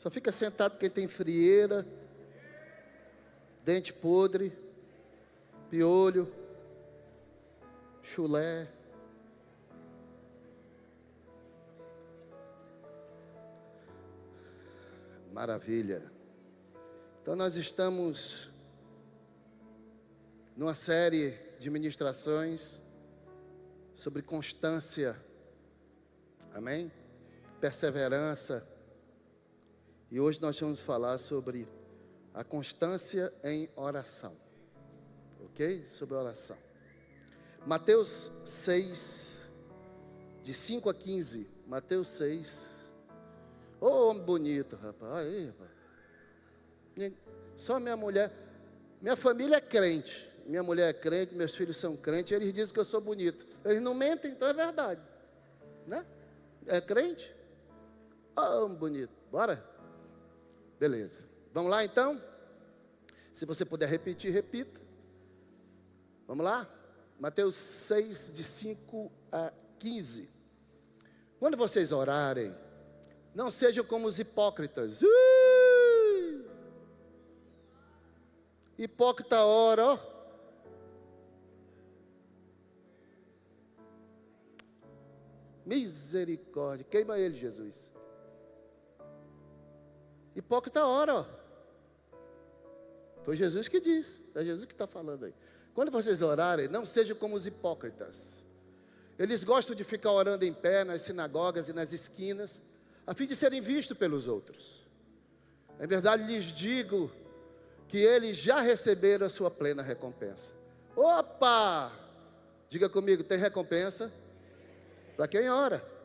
Só fica sentado quem tem frieira, dente podre, piolho, chulé. Maravilha. Então nós estamos numa série de ministrações sobre constância, amém? Perseverança. E hoje nós vamos falar sobre a constância em oração, ok? Sobre oração. Mateus 6, de 5 a 15, Mateus 6. Ô, homem bonito, rapaz. Aí, rapaz. Só minha mulher, minha família é crente. Minha mulher é crente, meus filhos são crentes. Eles dizem que eu sou bonito. Eles não mentem, então é verdade, né? É crente? Ô, homem bonito. Bora? Beleza. Vamos lá, então? Se você puder repetir, repita. Vamos lá? Mateus 6, de 5 a 15. Quando vocês orarem, não sejam como os hipócritas. Hipócrita ora, ó. Misericórdia. Queima ele, Jesus. Hipócrita ora, ó. Foi Jesus que diz. É Jesus que está falando aí. Quando vocês orarem, não sejam como os hipócritas. Eles gostam de ficar orando em pé nas sinagogas e nas esquinas, a fim de serem vistos pelos outros. Em verdade lhes digo que eles já receberam a sua plena recompensa. Opa! Diga comigo, tem recompensa para quem ora.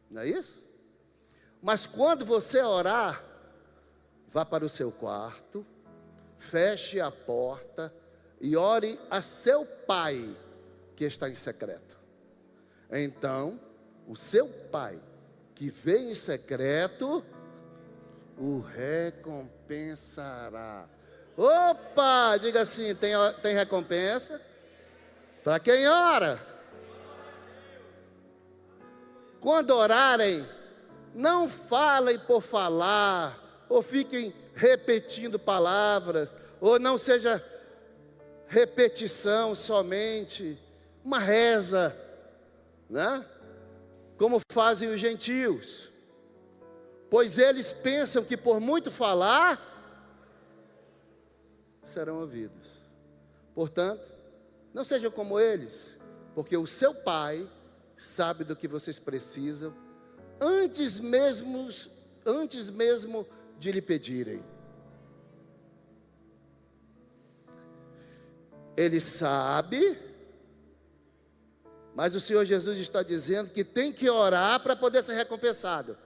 Não é isso? Mas quando você orar, vá para o seu quarto, feche a porta e ore a seu pai que está em secreto. Então, o seu pai que vê em secreto o recompensará. Opa! Diga assim, tem recompensa para quem ora. Quando orarem, não falem por falar, ou fiquem repetindo palavras, ou não seja repetição somente, uma reza, né? Como fazem os gentios, pois eles pensam que por muito falar, serão ouvidos. Portanto, não sejam como eles, porque o seu Pai sabe do que vocês precisam, antes mesmo de lhe pedirem. Ele sabe, mas o Senhor Jesus está dizendo que tem que orar para poder ser recompensado.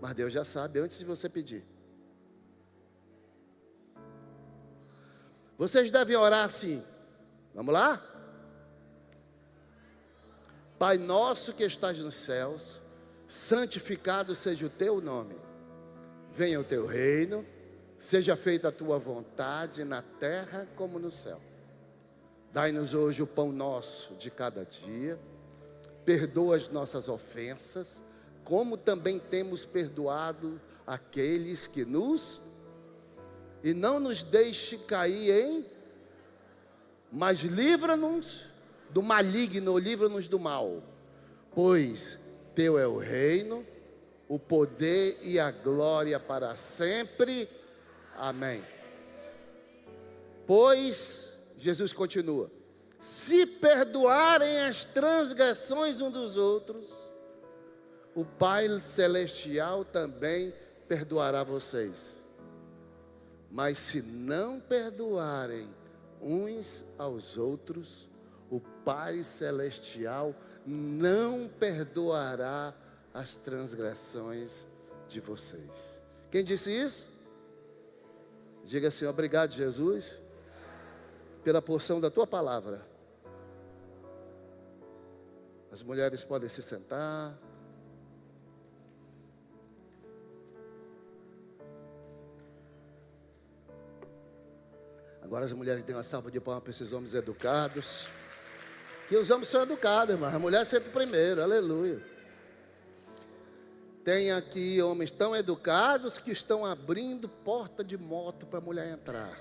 Mas Deus já sabe antes de você pedir. Vocês devem orar assim. Vamos lá? Pai nosso que estás nos céus, santificado seja o teu nome. Venha o teu reino, seja feita a tua vontade na terra como no céu. Dai-nos hoje o pão nosso de cada dia. Perdoa as nossas ofensas, como também temos perdoado aqueles que nos... E não nos deixe cair em... Mas livra-nos do maligno, livra-nos do mal. Pois teu é o reino, o poder e a glória para sempre. Amém. Pois, Jesus continua, se perdoarem as transgressões uns dos outros, o Pai Celestial também perdoará vocês. Mas se não perdoarem uns aos outros, o Pai Celestial não perdoará as transgressões de vocês. Quem disse isso? Diga assim, obrigado, Jesus, pela porção da tua palavra. As mulheres podem se sentar. Agora as mulheres dêem uma salva de palmas para esses homens educados. Que os homens são educados, irmão. A mulher senta primeiro, aleluia. Tem aqui homens tão educados que estão abrindo porta de moto para a mulher entrar.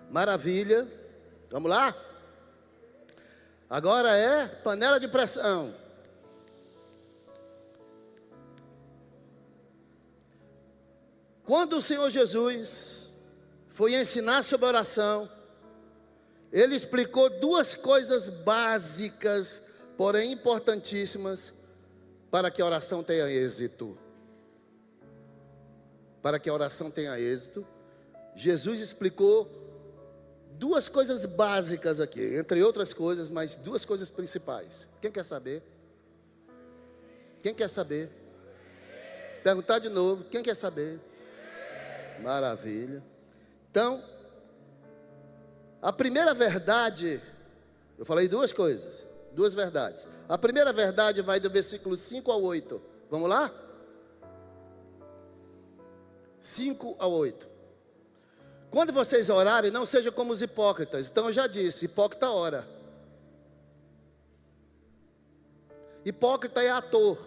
Maravilha. Vamos lá? Agora é panela de pressão. Quando o Senhor Jesus foi ensinar sobre oração, Ele explicou duas coisas básicas, porém importantíssimas, para que a oração tenha êxito. Para que a oração tenha êxito, Jesus explicou duas coisas básicas aqui, entre outras coisas, mas duas coisas principais. Quem quer saber? Quem quer saber? Perguntar de novo, quem quer saber? Maravilha. Então, a primeira verdade, eu falei duas coisas, duas verdades. A primeira verdade vai do versículo 5 ao 8. Vamos lá? 5 ao 8. Quando vocês orarem, não sejam como os hipócritas. Então eu já disse, hipócrita ora. Hipócrita é ator,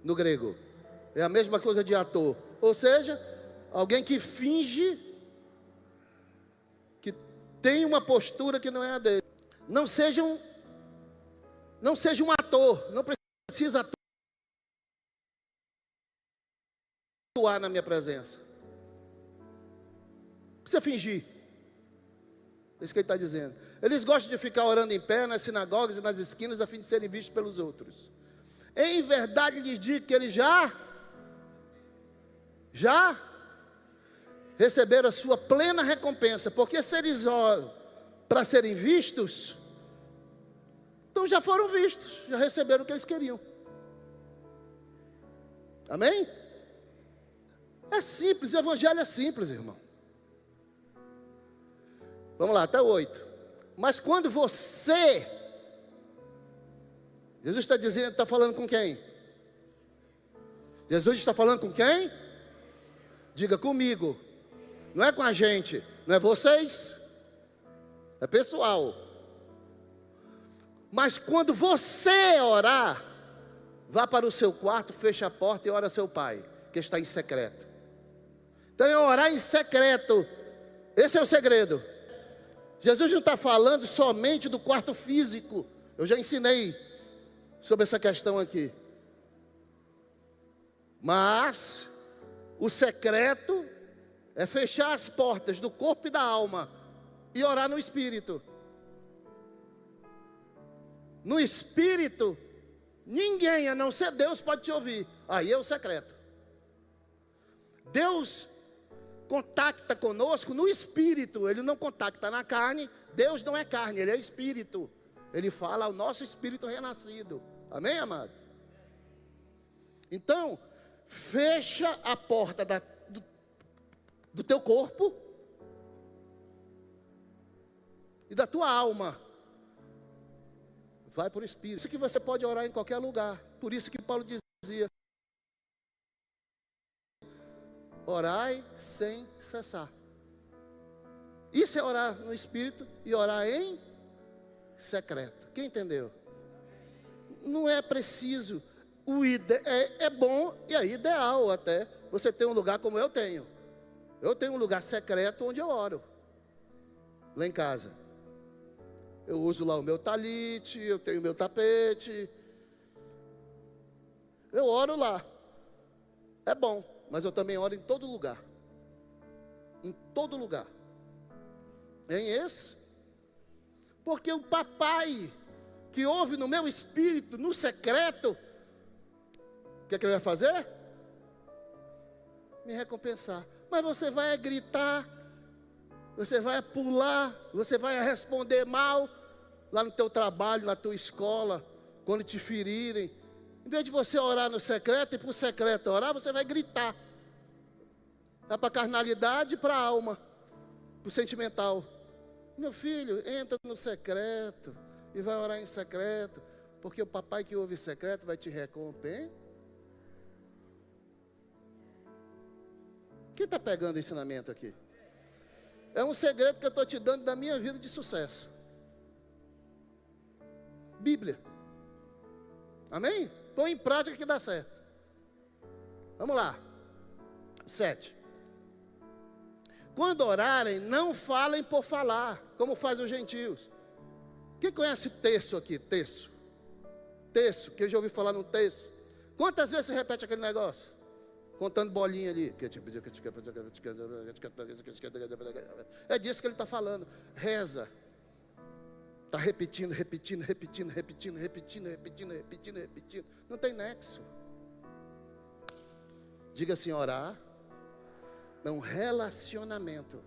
no grego. É a mesma coisa de ator. Ou seja, alguém que finge que tem uma postura que não é a dele. Não seja um ator. Não precisa atuar na minha presença. Precisa fingir. É isso que ele está dizendo. Eles gostam de ficar orando em pé nas sinagogas e nas esquinas a fim de serem vistos pelos outros. Em verdade lhes digo que eles já receberam a sua plena recompensa. Porque se eles oram para serem vistos, então já foram vistos, já receberam o que eles queriam. Amém? É simples, o evangelho é simples, irmão. Vamos lá, até o 8. Mas quando você, Jesus está dizendo, está falando com quem? Jesus está falando com quem? Diga comigo. Não é com a gente, não é vocês, é pessoal. Mas quando você orar, vá para o seu quarto, feche a porta e ora a seu pai, que está em secreto. Então é orar em secreto. Esse é o segredo. Jesus não está falando somente do quarto físico. Eu já ensinei sobre essa questão aqui. Mas o secreto é fechar as portas do corpo e da alma e orar no espírito. No espírito, ninguém a não ser Deus pode te ouvir. Aí é o secreto. Deus contacta conosco no espírito. Ele não contacta na carne. Deus não é carne, Ele é espírito. Ele fala ao nosso espírito renascido. Amém, amado? Então, fecha a porta do teu corpo e da tua alma. Vai para o espírito. Por isso que você pode orar em qualquer lugar. Por isso que Paulo dizia: orai sem cessar. Isso é orar no espírito e orar em secreto. Quem entendeu? Não é preciso. É bom e é ideal até você ter um lugar como eu tenho. Eu tenho um lugar secreto onde eu oro. Lá em casa. Eu uso lá o meu talite, eu tenho o meu tapete. Eu oro lá. É bom, mas eu também oro em todo lugar. Em todo lugar. Em esse? Porque o papai que ouve no meu espírito, no secreto, o que é que ele vai fazer? Me recompensar. Mas você vai gritar, você vai pular, você vai responder mal lá no teu trabalho, na tua escola, quando te ferirem. Em vez de você orar no secreto e para o secreto orar, você vai gritar. É para a carnalidade e para a alma, para o sentimental. Meu filho, entra no secreto e vai orar em secreto, porque o papai que ouve secreto vai te recompensar. Quem está pegando o ensinamento aqui? É um segredo que eu estou te dando da minha vida de sucesso. Bíblia. Amém? põe em prática que dá certo. Vamos lá. 7. Quando orarem, não falem por falar, como fazem os gentios. Quem conhece terço aqui? Terço. Terço. Quem já ouviu falar no terço? Quantas vezes você repete aquele negócio? Contando bolinha ali. É disso que ele está falando. Reza. Está repetindo. Não tem nexo. Diga assim, orar é um relacionamento.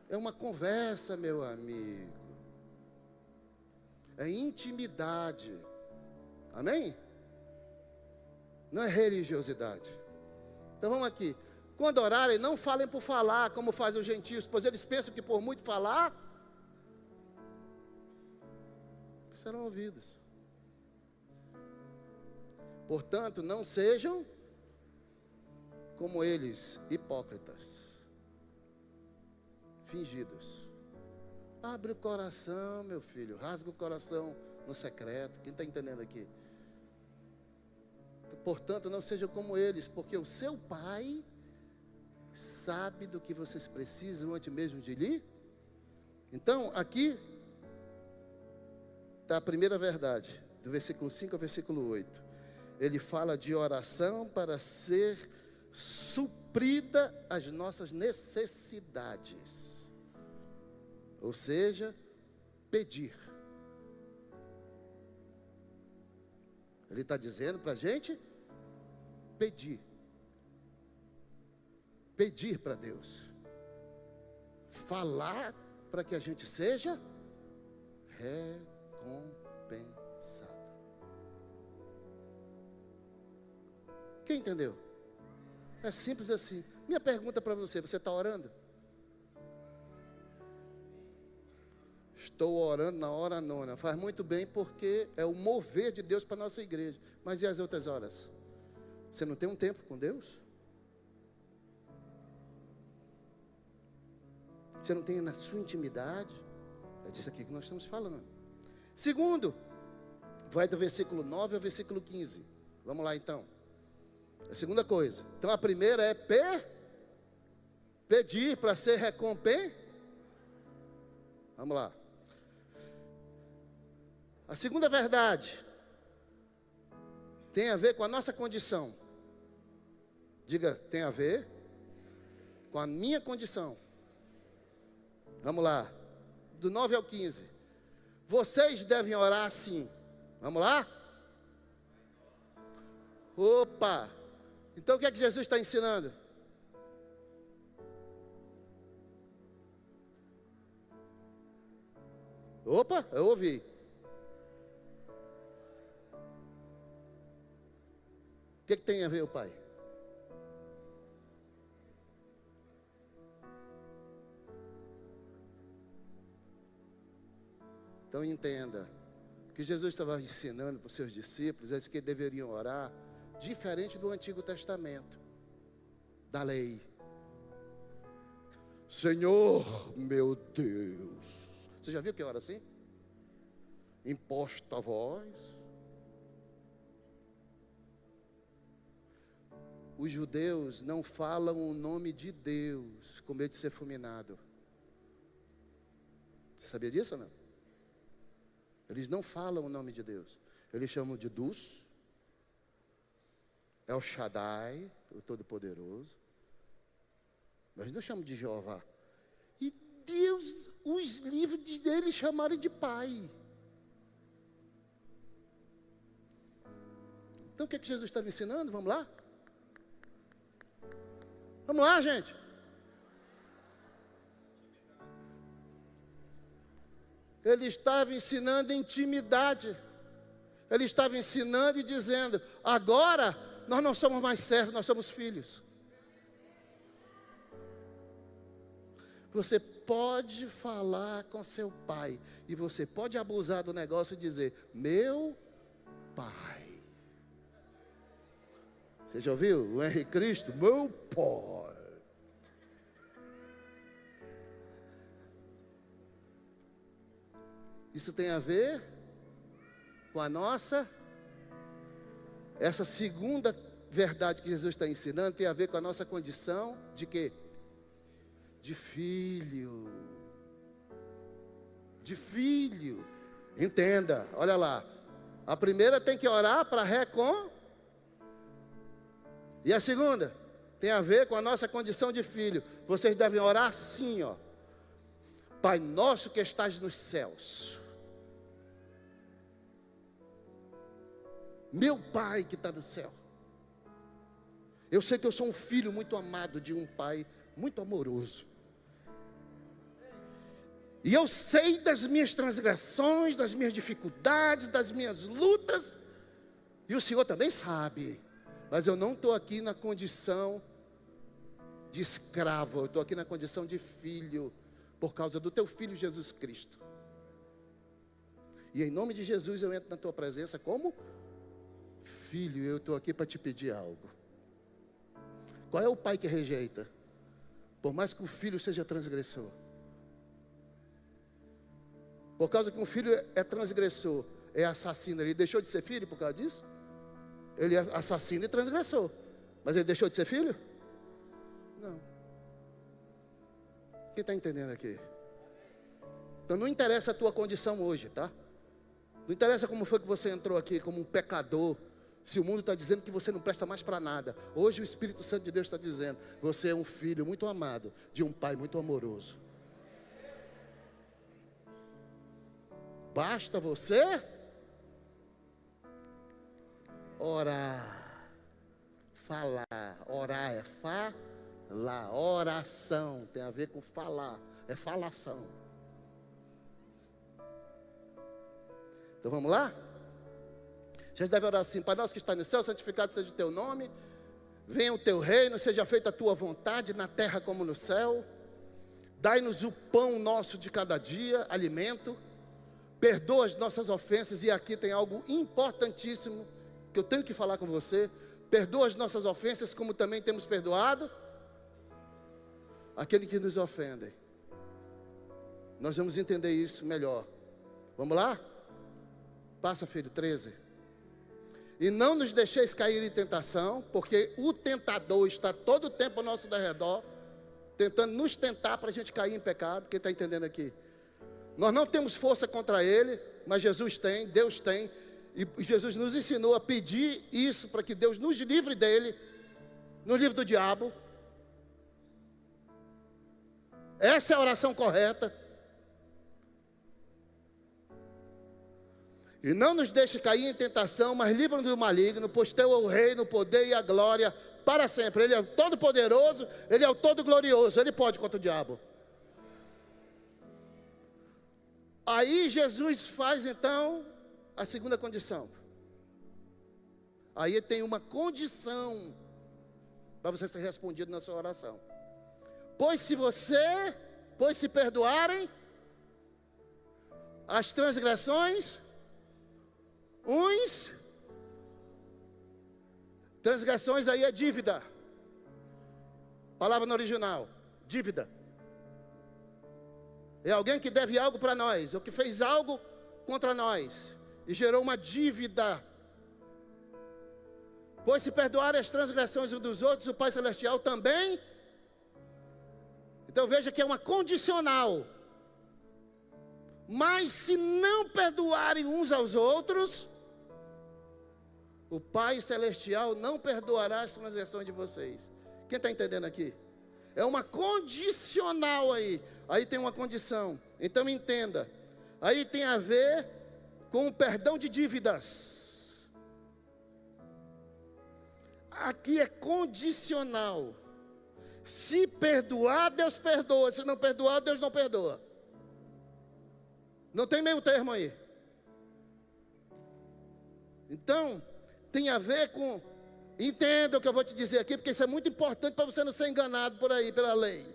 É uma conversa, meu amigo. É intimidade. Amém? Não é religiosidade. Então vamos aqui. Quando orarem, não falem por falar, como fazem os gentios, pois eles pensam que por muito falar, serão ouvidos. Portanto, não sejam como eles, hipócritas, fingidos. Abre o coração, meu filho, rasga o coração no secreto. Quem está entendendo aqui? Portanto, não sejam como eles, porque o seu Pai sabe do que vocês precisam antes mesmo de lhe. Então, aqui está a primeira verdade, do versículo 5 ao versículo 8. Ele fala de oração para ser suprida as nossas necessidades. Ou seja, pedir. Ele está dizendo para a gente pedir. Pedir para Deus. Falar para que a gente seja recompensado. Quem entendeu? É simples assim. Minha pergunta para você está orando? Estou orando na hora nona. Faz muito bem, porque é o mover de Deus para a nossa igreja. Mas e as outras horas? Você não tem um tempo com Deus? Você não tem na sua intimidade? É disso aqui que nós estamos falando. Segundo, vai do versículo 9 ao versículo 15. Vamos lá então. A segunda coisa. Então a primeira é pedir para ser recompensado. Vamos lá. A segunda verdade tem a ver com a nossa condição. Diga, tem a ver com a minha condição. Vamos lá. Do 9 ao 15. Vocês devem orar assim. Vamos lá? Opa! Então o que é que Jesus está ensinando? Opa, eu ouvi. O que tem a ver o Pai? Então entenda, que Jesus estava ensinando para os seus discípulos, é que deveriam orar, diferente do Antigo Testamento, da lei. Senhor, meu Deus. Você já viu que ora assim? Imposta a voz. Os judeus não falam o nome de Deus com medo de ser fulminado. Você sabia disso ou não? Eles não falam o nome de Deus. Eles chamam de Dus, El Shaddai, o Todo-Poderoso. Mas não chamam de Jeová. E Deus, os livros deles chamaram de Pai. Então o que é que Jesus está me ensinando? Vamos lá? Vamos lá, gente. Ele estava ensinando intimidade. Ele estava ensinando e dizendo: agora nós não somos mais servos, nós somos filhos. Você pode falar com seu pai, e você pode abusar do negócio e dizer: meu pai. Você já ouviu o Henrique Cristo? Meu pai. Isso tem a ver com a nossa Essa segunda verdade que Jesus está ensinando tem a ver com a nossa condição de quê? De filho. De filho. Entenda, olha lá. A primeira tem que orar para E a segunda tem a ver com a nossa condição de filho. Vocês devem orar assim, ó. Pai nosso que estás nos céus. Meu Pai que está no céu. Eu sei que eu sou um filho muito amado de um Pai muito amoroso. E eu sei das minhas transgressões, das minhas dificuldades, das minhas lutas. E o Senhor também sabe. Mas eu não estou aqui na condição de escravo. Eu estou aqui na condição de filho. Por causa do teu Filho Jesus Cristo. E em nome de Jesus eu entro na tua presença como filho. Eu estou aqui para te pedir algo. Qual é o pai que rejeita? Por mais que o filho seja transgressor. Por causa que um filho é transgressor, é assassino, ele deixou de ser filho por causa disso? Ele é assassino e transgressor. Mas ele deixou de ser filho? Não. Quem está entendendo aqui? Então não interessa a tua condição hoje, tá? Não interessa como foi que você entrou aqui, como um pecador. Se o mundo está dizendo que você não presta mais para nada. Hoje o Espírito Santo de Deus está dizendo: você é um filho muito amado, de um pai muito amoroso. Basta você orar. Falar. Orar é falar. Oração tem a ver com falar. É falação. Então vamos lá? Vocês devem orar assim: Pai nosso que está no céu, santificado seja o teu nome. Venha o teu reino, seja feita a tua vontade, na terra como no céu. Dai-nos o pão nosso de cada dia, alimento. Perdoa as nossas ofensas. E aqui tem algo importantíssimo que eu tenho que falar com você. Perdoa as nossas ofensas, como também temos perdoado aquele que nos ofendem. Nós vamos entender isso melhor. Vamos lá? Passa, filho, 13. E não nos deixeis cair em tentação, porque o tentador está todo o tempo ao nosso redor, tentando nos tentar para a gente cair em pecado. Quem está entendendo aqui? Nós não temos força contra ele, mas Jesus tem, Deus tem. E Jesus nos ensinou a pedir isso, para que Deus nos livre dele, no livro do diabo. Essa é a oração correta. E não nos deixe cair em tentação, mas livra-nos do maligno, pois teu é o reino, o poder e a glória para sempre. Ele é o todo-poderoso, ele é o todo-glorioso, ele pode contra o diabo. Aí Jesus faz então a segunda condição. Aí tem uma condição para você ser respondido na sua oração. Pois se perdoarem as transgressões, transgressões aí é dívida. Palavra no original, dívida. É alguém que deve algo para nós, ou que fez algo contra nós, e gerou uma dívida. Pois se perdoarem as transgressões uns dos outros, o Pai Celestial também. Então veja que é uma condicional. Mas se não perdoarem uns aos outros, o Pai Celestial não perdoará as transgressões de vocês. Quem está entendendo aqui? É uma condicional aí. Aí tem uma condição. Então entenda. Aí tem a ver com o perdão de dívidas. Aqui é condicional. Se perdoar, Deus perdoa. Se não perdoar, Deus não perdoa. Não tem meio termo aí. Então, tem a ver com... Entenda o que eu vou te dizer aqui, porque isso é muito importante para você não ser enganado por aí, pela lei.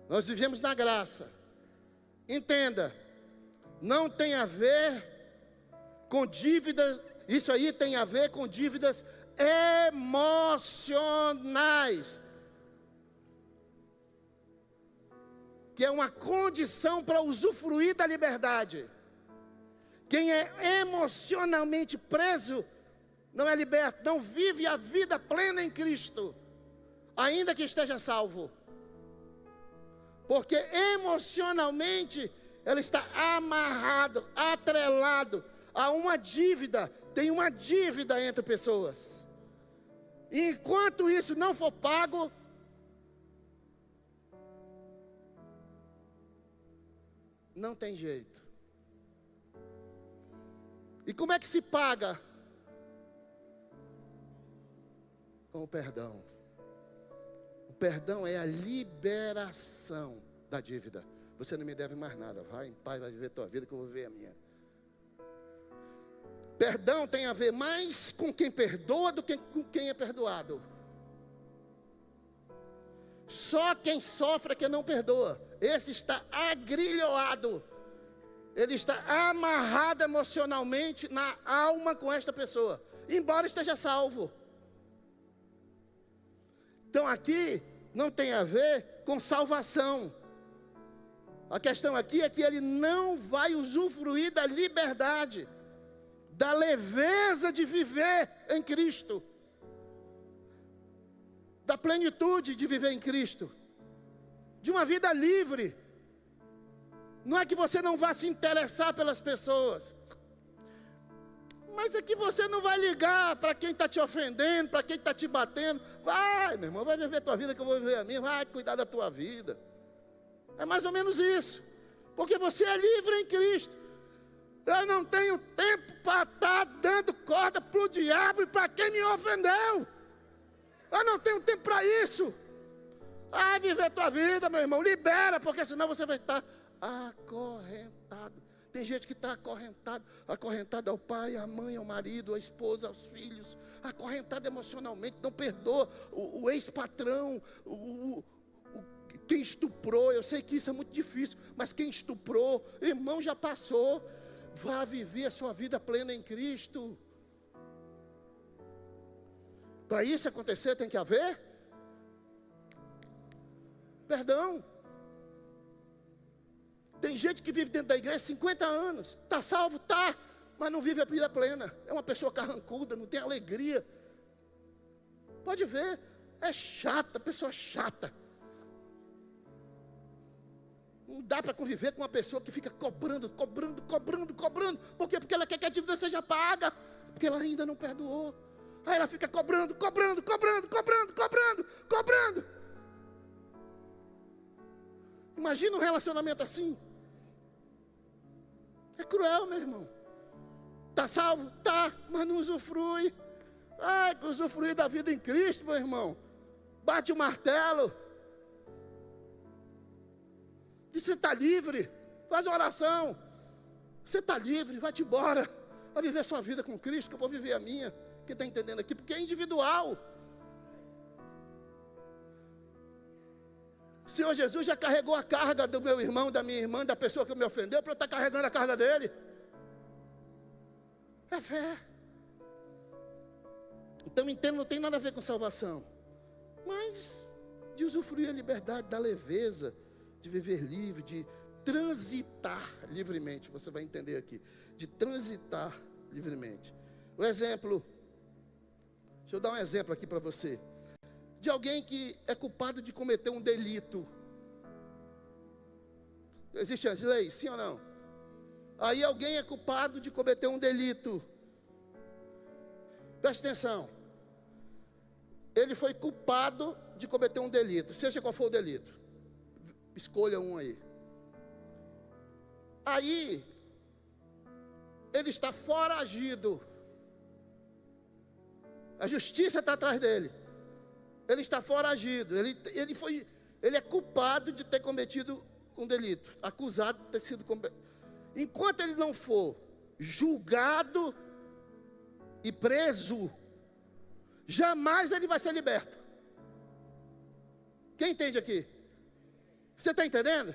Nós vivemos na graça. Entenda. Não tem a ver com dívidas. Isso aí tem a ver com dívidas emocionais. Que é uma condição para usufruir da liberdade. Quem é emocionalmente preso não é liberto, não vive a vida plena em Cristo, ainda que esteja salvo. Porque emocionalmente ele está amarrado, atrelado a uma dívida. Tem uma dívida entre pessoas. E enquanto isso não for pago, não tem jeito. E como é que se paga? Com o perdão. O perdão é a liberação da dívida. Você não me deve mais nada. Vai em paz, vai viver a tua vida que eu vou viver a minha. Perdão tem a ver mais com quem perdoa do que com quem é perdoado. Só quem sofre é que não perdoa. Esse está agrilhoado. Ele está amarrado emocionalmente na alma com esta pessoa, embora esteja salvo. Então aqui não tem a ver com salvação. A questão aqui é que ele não vai usufruir da liberdade, da leveza de viver em Cristo, da plenitude de viver em Cristo, de uma vida livre. Não é que você não vá se interessar pelas pessoas, mas é que você não vai ligar para quem está te ofendendo, para quem está te batendo. Vai, meu irmão, vai viver a tua vida que eu vou viver a minha, vai cuidar da tua vida. É mais ou menos isso, porque você é livre em Cristo. Eu não tenho tempo para estar dando corda para o diabo e para quem me ofendeu. Eu não tenho tempo para isso. Vai viver a tua vida, meu irmão, libera, porque senão você vai estar acorrentado. Tem gente que está acorrentado ao pai, à mãe, ao marido, à esposa, aos filhos, acorrentado emocionalmente, não perdoa o ex-patrão, quem estuprou. Eu sei que isso é muito difícil, mas quem estuprou, irmão, já passou. Vá viver a sua vida plena em Cristo. Para isso acontecer tem que haver perdão. Tem gente que vive dentro da igreja 50 anos, está salvo, está, mas não vive a vida plena. É uma pessoa carrancuda, não tem alegria. Pode ver, é chata, pessoa chata. Não dá para conviver com uma pessoa que fica cobrando. Por quê? Porque ela quer que a dívida seja paga, porque ela ainda não perdoou. Aí ela fica cobrando. Imagina um relacionamento assim. É cruel, meu irmão. Está salvo? Tá, mas não usufrui. Ai, usufruir da vida em Cristo, meu irmão. Bate o martelo. Diz: você está livre. Faz uma oração. Você está livre, vai-te embora. Vai viver sua vida com Cristo, que eu vou viver a minha. Quem está entendendo aqui? Porque é individual. O Senhor Jesus já carregou a carga do meu irmão, da minha irmã, da pessoa que me ofendeu, para eu estar carregando a carga dele. É fé. Então entendo, não tem nada a ver com salvação, mas de usufruir a liberdade, da leveza, de viver livre, de transitar livremente. Você vai entender aqui, de transitar livremente. O exemplo, deixa eu dar um exemplo aqui para você, de alguém que é culpado de cometer um delito. Existem as leis, sim ou não? Aí alguém é culpado de cometer um delito. Preste atenção. Ele foi culpado de cometer um delito, seja qual for o delito. Escolha um aí. Aí, ele está foragido. A justiça está atrás dele. Ele está foragido. Ele é culpado de ter cometido um delito. Acusado de ter sido cometido. Enquanto ele não for julgado e preso, jamais ele vai ser liberto. Quem entende aqui? Você está entendendo?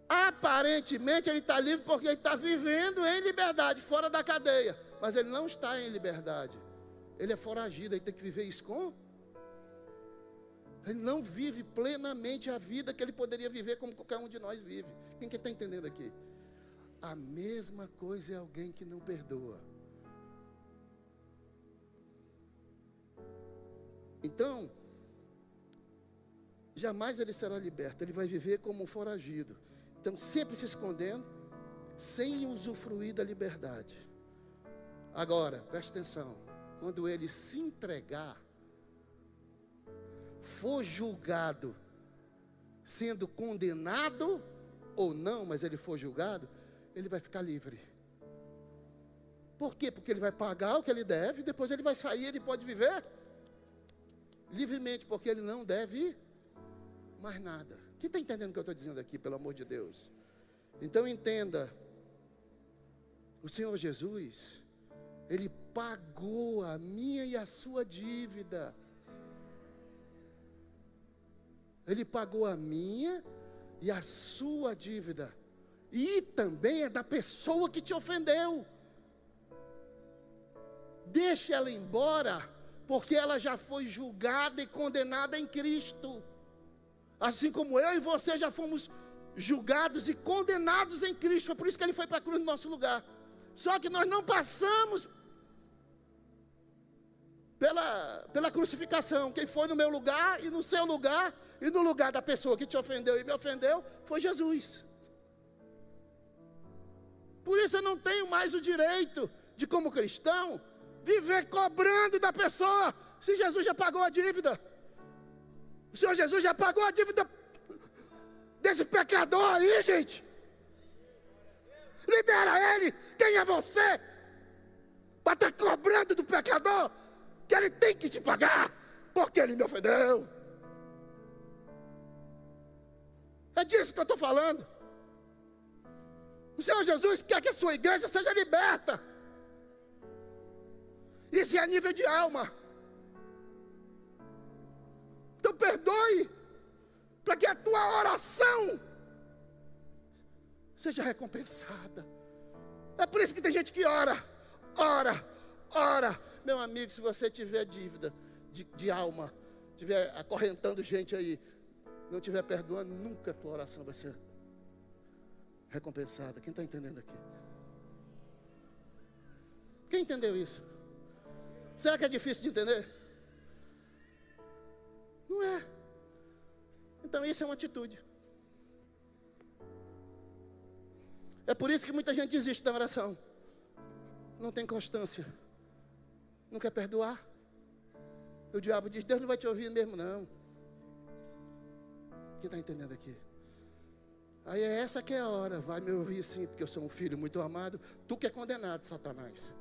Aparentemente ele está livre porque ele está vivendo em liberdade, fora da cadeia. Mas ele não está em liberdade. Ele é foragido, ele tem que viver isso com? Ele não vive plenamente a vida que ele poderia viver como qualquer um de nós vive. Quem que está entendendo aqui? A mesma coisa é alguém que não perdoa. Então, jamais ele será liberto, ele vai viver como um foragido. Então, sempre se escondendo, sem usufruir da liberdade. Agora, preste atenção, quando ele se entregar, for julgado, sendo condenado ou não, mas ele for julgado, ele vai ficar livre. Por quê? Porque ele vai pagar o que ele deve, depois ele vai sair, ele pode viver livremente, porque ele não deve mais nada. Quem está entendendo o que eu estou dizendo aqui, pelo amor de Deus? Então entenda, o Senhor Jesus, Ele pagou a minha e a sua dívida. Ele pagou a minha e a sua dívida. E também é da pessoa que te ofendeu. Deixe ela embora, porque ela já foi julgada e condenada em Cristo. Assim como eu e você já fomos julgados e condenados em Cristo. Foi por isso que Ele foi para a cruz no nosso lugar. Só que nós não passamos pela crucificação. Quem foi no meu lugar e no seu lugar e no lugar da pessoa que te ofendeu e me ofendeu foi Jesus. Por isso eu não tenho mais o direito de, como cristão, viver cobrando da pessoa, se Jesus já pagou a dívida. O Senhor Jesus já pagou a dívida desse pecador aí, gente. Libera ele. Quem é você para estar cobrando do pecador que ele tem que te pagar porque ele me ofendeu? É disso que eu estou falando. O Senhor Jesus quer que a sua igreja seja liberta. Isso é a nível de alma. Então perdoe, para que a tua oração seja recompensada. É por isso que tem gente que ora. Meu amigo, se você tiver dívida de alma, estiver acorrentando gente aí, não estiver perdoando, nunca a tua oração vai ser recompensada. Quem está entendendo aqui? Quem entendeu isso? Será que é difícil de entender? Não é. Então isso é uma atitude. É por isso que muita gente desiste da oração. Não tem constância. Não quer perdoar. O diabo diz, Deus não vai te ouvir mesmo não. Quem está entendendo aqui? Aí é essa que é a hora. Vai me ouvir sim, porque eu sou um filho muito amado. Tu que é condenado, Satanás.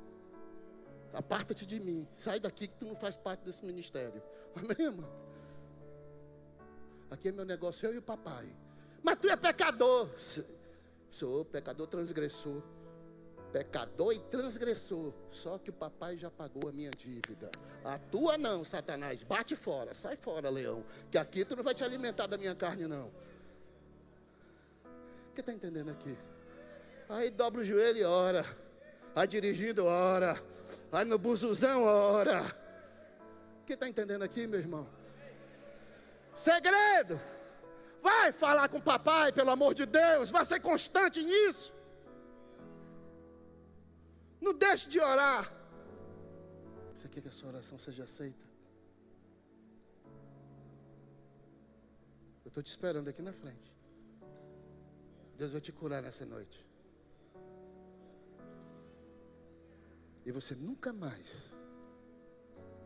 Aparta-te de mim. Sai daqui que tu não faz parte desse ministério. Amém, irmão? Aqui é meu negócio, eu e o papai. Mas tu é pecador. Sou pecador transgressor. Pecador e transgressor. Só que o papai já pagou a minha dívida. A tua não, Satanás. Bate fora. Sai fora, leão. Que aqui tu não vai te alimentar da minha carne, não. Quem está entendendo aqui? Aí dobra o joelho e ora. Aí dirigindo, ora. Aí no buzuzão, ora. Quem está entendendo aqui, meu irmão? Segredo. Vai falar com o papai, pelo amor de Deus. Vai ser constante nisso. Não deixe de orar. Você quer que a sua oração seja aceita? Eu estou te esperando aqui na frente. Deus vai te curar nessa noite. E você nunca mais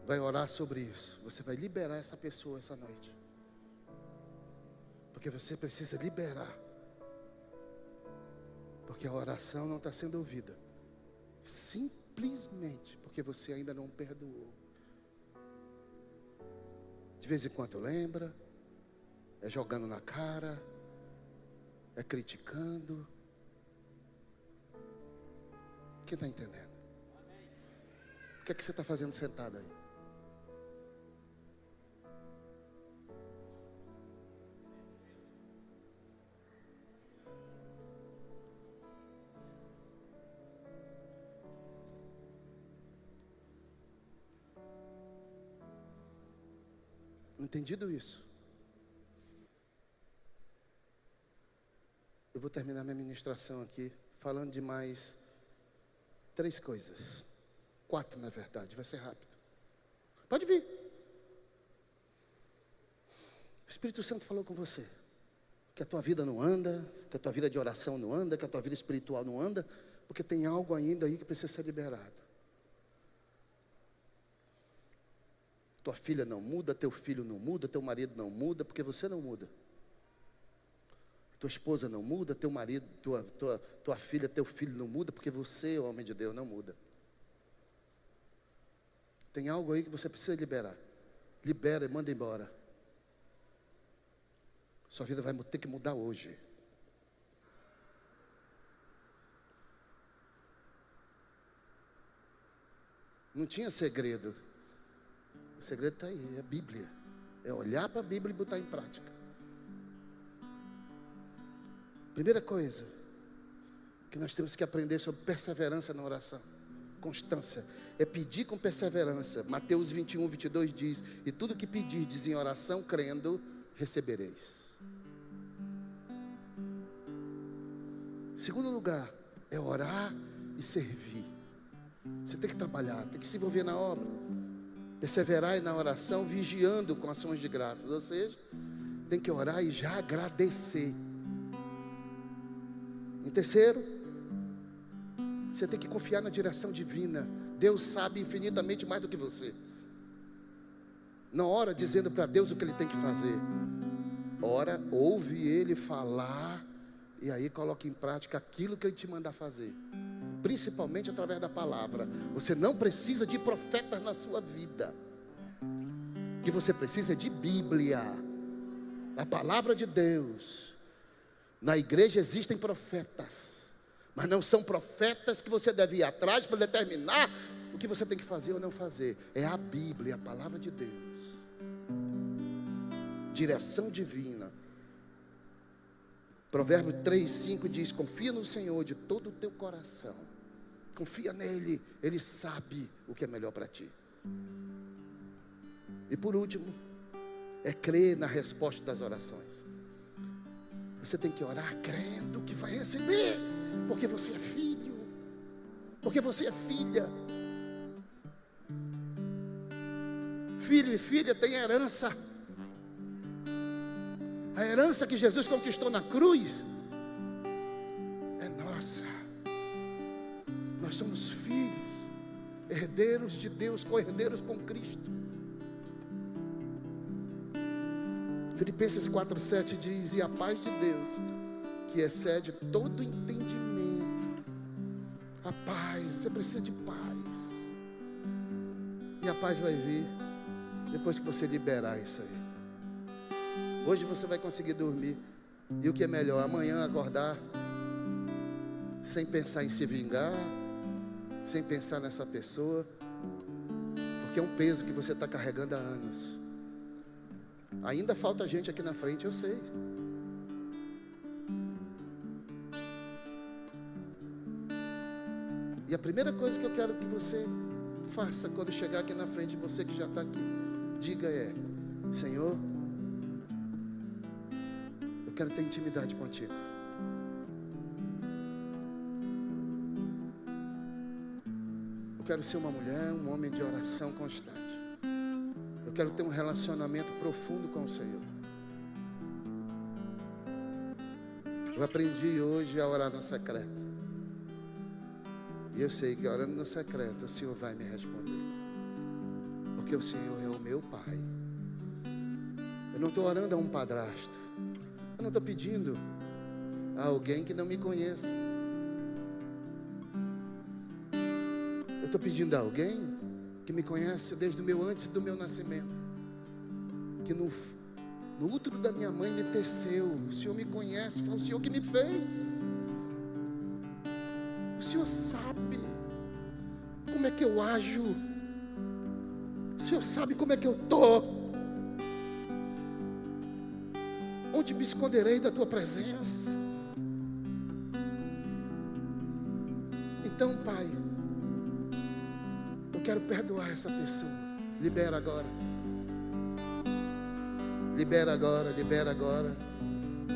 vai orar sobre isso. Você vai liberar essa pessoa essa noite. Porque você precisa liberar. Porque a oração não está sendo ouvida. Simplesmente porque você ainda não perdoou. De vez em quando lembra. É jogando na cara. É criticando. Quem está entendendo? O que é que você está fazendo sentado aí? Entendido isso? Eu vou terminar minha ministração aqui falando de mais 3 coisas. 4, na verdade, vai ser rápido. Pode vir. O Espírito Santo falou com você que a tua vida não anda, que a tua vida de oração não anda, que a tua vida espiritual não anda, porque tem algo ainda aí que precisa ser liberado. Tua filha não muda, teu filho não muda, teu marido não muda, porque você não muda. Tua esposa não muda, teu marido, tua filha, teu filho não muda, porque você, homem de Deus, não muda. Tem algo aí que você precisa liberar. Libera e manda embora. Sua vida vai ter que mudar hoje. Não tinha segredo. O segredo está aí, é a Bíblia. É olhar para a Bíblia e botar em prática. Primeira coisa que nós temos que aprender sobre perseverança na oração. Constância. É pedir com perseverança. Mateus 21, 22 diz: e tudo que pedirdes em oração, crendo, recebereis. Segundo lugar, é orar e servir. Você tem que trabalhar, tem que se envolver na obra. Perseverar na oração, vigiando com ações de graças. Ou seja, tem que orar e já agradecer. Em terceiro, você tem que confiar na direção divina. Deus sabe infinitamente mais do que você. Não ora dizendo para Deus o que Ele tem que fazer. Ora, ouve Ele falar, e aí coloca em prática aquilo que Ele te mandar fazer. Principalmente através da palavra. Você não precisa de profetas na sua vida. O que você precisa é de Bíblia, a palavra de Deus. Na igreja existem profetas, mas não são profetas que você deve ir atrás para determinar o que você tem que fazer ou não fazer. É a Bíblia, a palavra de Deus. Direção divina. Provérbio 3:5 diz: confia no Senhor de todo o teu coração. Confia nele, Ele sabe o que é melhor para ti. E por último, é crer na resposta das orações. Você tem que orar crendo que vai receber, porque você é filho, porque você é filha. Filho e filha têm herança. A herança que Jesus conquistou na cruz é nossa. Nós somos filhos, herdeiros de Deus, co-herdeiros com Cristo. Filipenses 4:7 diz: e a paz de Deus, que excede todo entendimento. A paz, você precisa de paz. E a paz vai vir depois que você liberar isso aí. Hoje você vai conseguir dormir. E o que é melhor, amanhã acordar sem pensar em se vingar, sem pensar nessa pessoa, porque é um peso que você está carregando há anos. Ainda falta gente aqui na frente, eu sei. E a primeira coisa que eu quero que você faça quando chegar aqui na frente, você que já está aqui, diga é: Senhor, eu quero ter intimidade contigo. Eu quero ser uma mulher, um homem de oração constante. Eu quero ter um relacionamento profundo com o Senhor. Eu aprendi hoje a orar no secreto. E eu sei que orando no secreto o Senhor vai me responder. Porque o Senhor é o meu Pai. Eu não estou orando a um padrasto. Eu não estou pedindo a alguém que não me conheça. Eu estou pedindo a alguém que me conhece desde antes do meu nascimento, que no útero da minha mãe me teceu. O Senhor me conhece, foi o Senhor que me fez. O Senhor sabe como é que eu ajo. O Senhor sabe como é que eu estou. Onde me esconderei da tua presença? Então, Pai, eu quero perdoar essa pessoa. Libera agora. Libera agora, libera agora.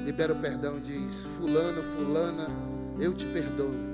Libera o perdão, diz: fulano, fulana, eu te perdoo.